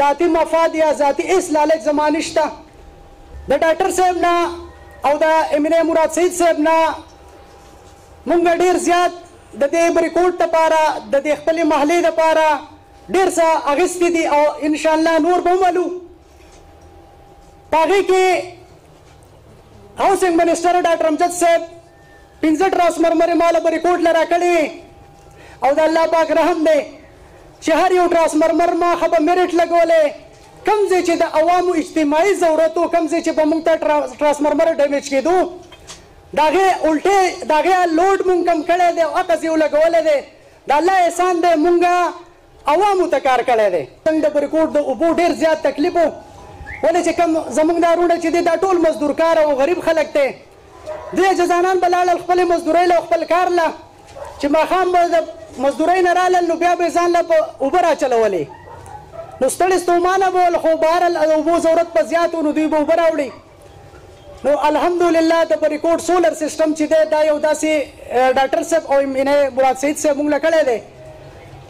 ذاتی مفاد یا ذاتی اس لالچ زما نشته د ډاکټر صاحب نه او د امین مراد سید صاحب نه مونږ ډېر زیات د دې بریکوټ لپاره د دې خپلې محلې لپاره ډېر څه اخیستي دي او انشاءالله نور به وملو په هغې کې هاوسنګ منسټر ډاکټر امجد صاحب 15 ټرانسفارمرې ماله بریکوټ له راکړې او د الله پاک رحم دی چې هر یو ټرانسفارمر ما خبه میرټ لګولې کوم ځای چې د عوامو اجتماعي ضرورت و کوم ځای چې به مونږ ته ټرانسفارمر ډیمیج کېدو د هغې الټې د هغې لوډ مونږ کم کړی دی او عکس یې ولګولی دی د الله احسان دی مونږ عوامو ته کار کړی دی څنګه د بریکوټ د اوبو ډېر زیات تکلیف و ولې چې کوم زمونږ دا روډه چې دی دا ټول مزدور کار او غریب خلک دی دوی جزانان به لاړل خپلې مزدورۍ له خپل کار له چې ماښام به د مزدورۍ نه رالل نو بیا به ځان له په اوبه راچلولې نو ستړي ستومانه به ول خو بهرحال د اوبو ضرورت په زیات و نو دوی به اوبه راوړي نو الحمدلله د بریکوټ سولر سیسټم چې دی دا یو داسې ډاکټر صاحب او مراد سید صاحب موږ له کړی دی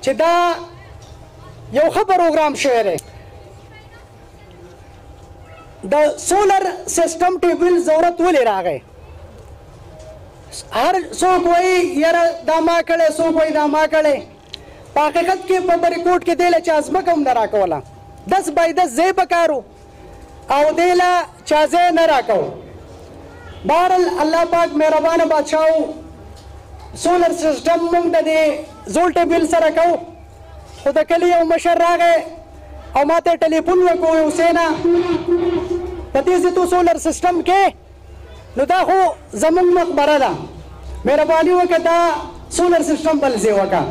چې دا یو ښه پروګرام شوی دی د سولر سیسټم ټیبل ضرورت ولې راغی هر څوک وایي یاره دا ما کړی څوک وایي دا ما کړی په حقیقت کې په بریکوټ کې دی له چا ځمکه هم نه راکوله 10 بای 10 ځای پکار و او دی له چا ځای نه راکو بهرحال الله پاک مهربانه بادشاه و سولر سیسټم موږ د دې زوړ ټیبل سره کوو خو د کلي یو مشر راغی او ما ته ټلیفون وکړو حسینه په دې ځای تو سولر سیسټم کې نو دا خو زمونږ مقبره ده مهرباني وکړه دا سولر سیسټم بل ځای وکړه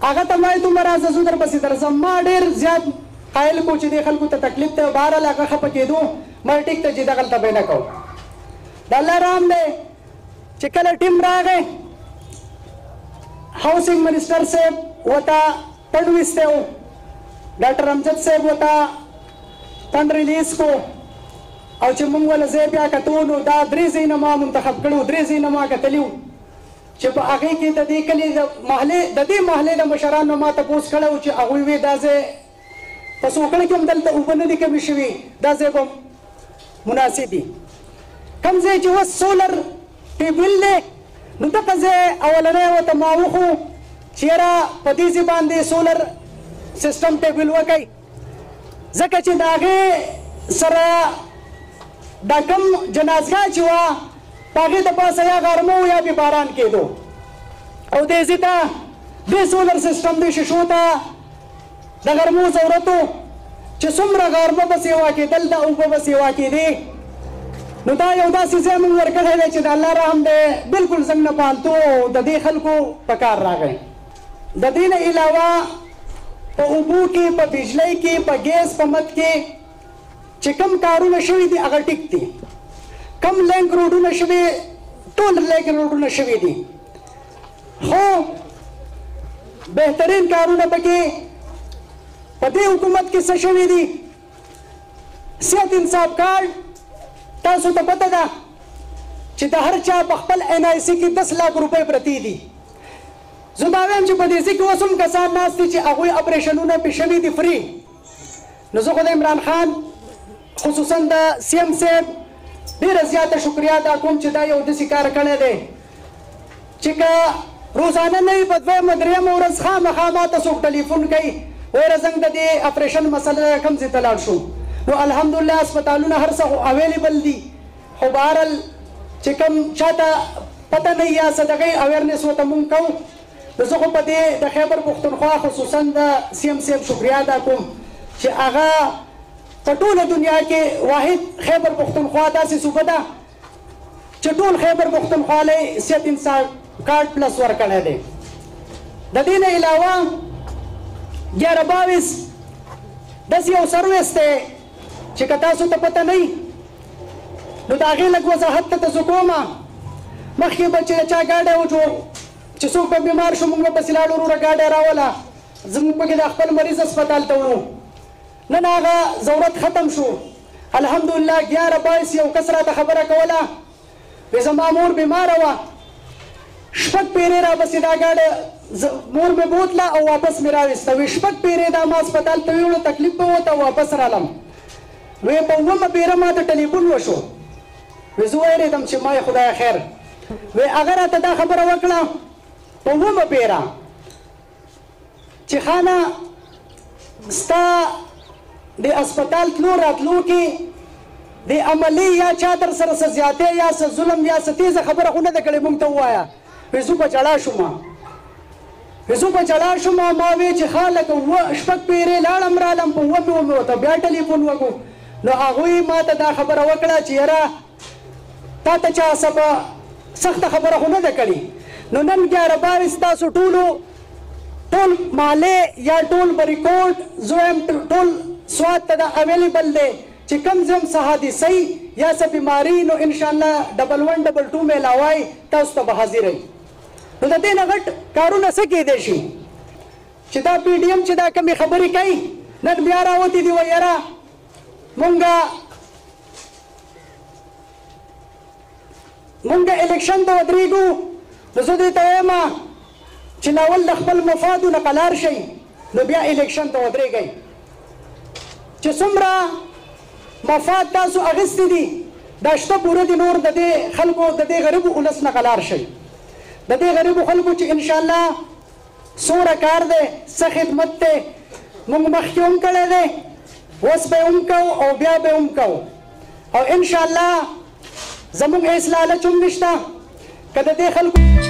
هغه ته ما دومره راځه زه درپسې درځم ما ډېر زیات قایل کو چې دې خلکو ته تکلیف دی بهرحال هغه خفه کېدو ما ټیک ته چې دغلته به نه کوو د الله رحم دی چې کله ټیم راغی هاوسنګ منسټر صاحب ورته پڼ ویستی و ډاکټر امجد صاحب ورته پڼ ریلیز کو او چې موږ ول ځای بیا کتو نو دا 3 ځایونه ما منتخب کړو 3 ځایونه ما کتلي وو چې په هغې کې د دې کلي د دې محلې د مشرانو ما تپوس کړی و چې هغوی وی دا ځای په سوکړه کې هم دلته اوبه نه دي کمې شوي دا ځای به مناسب وي کوم ځای چې اوس سولر ټیبل دی نو دغه ځای اولنی ورته ما وښو چې یاره په دې ځای باندې سولر سیسټم ټیبل وکئ ځکه چې د هغې سره دا کم جنازګاه چې وه په هغې د پاسه یا غرمه و یا بې باران کېدو او دې ځای ته دې سولر سیسټم دې شیشو ته د غرمو ضرورت و چې څومره غارمه به سیوا کېدل د اوبه به سیوا کېدې نو دا یو داسې ځای موږ ورکړی دی چې د الله رحم دی بلکل زموږ نه فالتو د دې خلکو په کار راغی. د دې نه علاوه په اوبو کې په بجلۍ کې په ګیس په مد کې چې کوم کارونه شوي دي هغه ټیک دي. کم لینک روډونه شوي ټول لینک روډونه شوي دي خو بهترین کارونه پکې په دې حکومت کې څه شوي دي. صحت انصاف کارډ تاسو ته پته ده چې د هر چا په خپل NIC کې 10 लाख روپۍ پرتې دي. زه دا وایم چې په دې ځای کې اوس هم کسان ناست دي چې هغوی اپریشنونه پې شوي دي فري. نو زه خو د عمران خان خصوصا د CM صاحب ډېره زیاته شکریا ادا کوم چې دا یو داسې کار کړی دی چې که روزانه نه وي په دویمه درېیمه ورځ خامخا ما ته څوک ټلیفون کوي وایي زنګ د دې اپریشن مسله کوم ځای ته لاړ شو. نو الحمدلله هسپتالونه هر څه اویلیبل دي خو بهرحال چې کوم چاته پته نه یا څه دغه اویرنس ورته مونږ کوو. نو زه خو په دې د خیبر پښتونخوا خصوصا د CM صاحب شکریا ادا کوم چې هغه په ټوله دنیا کې واحد خیبر پښتونخوا داسې صوبه ده چې ټول خیبر پښتونخوا له صحت انصاف کارډ پلس ورکړی دی. د دې نه علاوه 11-22 داسې یو سروس دی چې که تاسو ته پته نه وي نو د هغې لږ وضاحت ته زه کوم. مخکې به چې چا ګاډی وجوړ چې څوک به بیمار شو موږ به پسې لاړو وروره ګاډی راوله زموږ پکې د خپل مریض هسپتال ته وړو. نن هغه ضرورت ختم شو الحمدلله. 11-22 یو کس راته خبره کوله وایي زما مور بیماره وه 6 پیرې راپسې دا ګاډی مور مې بوتله او واپس مې راویسته. وایي 6 پیرې دا ما هسپتال ته ویوړو تکلیف به وته واپس رالم. وایي په 9مه پیره ما ته ټلیفون وشو وایي زه ویرېدم چې ما یې خدای خیر. وایي هغه راته دا خبره وکړه په 9مه پیره چې خانه ستا د هسپتال تلو راتلو کې د عملي یا چا در سره څه زیاتې یا څه ظلم یا څه تیزه خبره خو نه ده کړې موږ ته ووایه. وایي زه په ژړا شوم ما وایي چې ښه لکه 6 پیرې لاړم رالم په 9مې ورته بیا ټلیفون وکړو. نو هغوی ما ته دا خبره وکړه چې یاره تا ته چا څه په سخته خبره خو نه ده کړې. نو نن 11-22 تاسو ټول مالې یا ټول به ریکورډ زه وایم ټول سواد ته دا اویلیبل دی چې کوم ځم څه حادثه یا څه بیماري نو انشاءالله 1122 میلاوای تاسو ته به حاضر وي. نو د دې نه غټ کارونه څه کېدی شي چې دا PDM چې دا کمې خبرې کوي نن بیا راوتې دي وایي یاره مونږ الیکشن ته ودرېږو. نو زه دوی ته وایم چې ناول د خپل مفادو نه قلار شئ نو بیا الیکشن ته ودرېږئ. چې څومره مفاد تاسو اخیستي دي دا شته پوره دي نور د دې خلکو د دې غریبو ولس نه قلار شئ. د دې غریبو خلکو چې انشاءالله څومره کار دی څه خدمت دی موږ مخکې هم کړی دی اوس به هم کوو او بیا به هم کوو او انشاءالله زموږ هېڅ لالچ هم نشته که د دې خلکو